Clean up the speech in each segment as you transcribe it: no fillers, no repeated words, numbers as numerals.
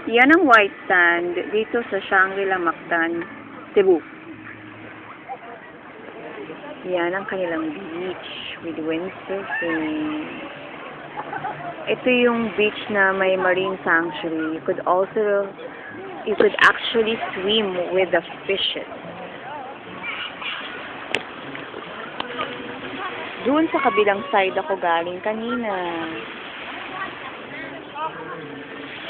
Yan ang white sand dito sa Shangri-La Mactan, Cebu. Yan ang kanilang beach with windsurfing. Ito yung beach na may marine sanctuary. You could actually swim with the fishes. Doon sa kabilang side ako galing kanina.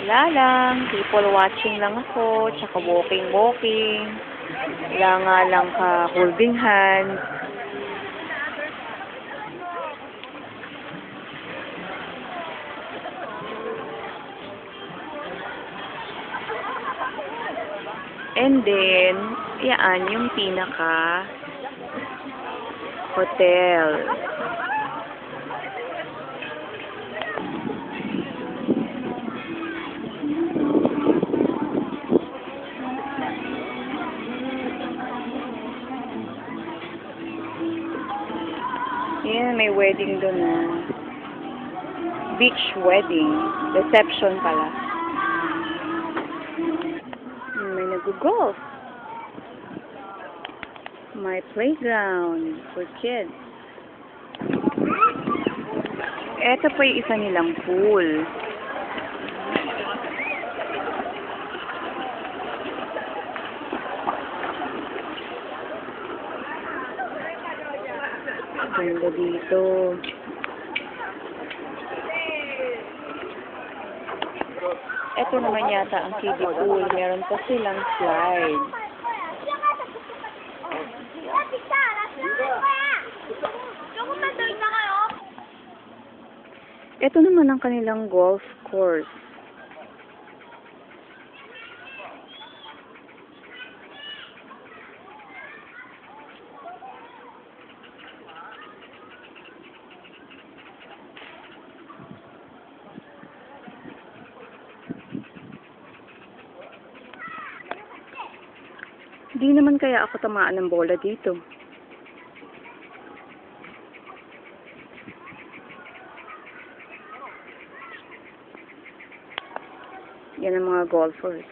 Wala lang, people watching lang ako, tsaka walking. Wala nga lang ka-holding hands. And then, yan yung pinaka hotel. Yan, may wedding doon na. Beach wedding. Reception pala. May nag-golf. May playground for kids. Ito po yung isa nilang pool. Ganda dito. Ito naman yata ang kiddie pool. Meron pa silang slide. Ito naman ang kanilang golf course. Di naman kaya ako tamaan ng bola dito. Yan ang mga golfers.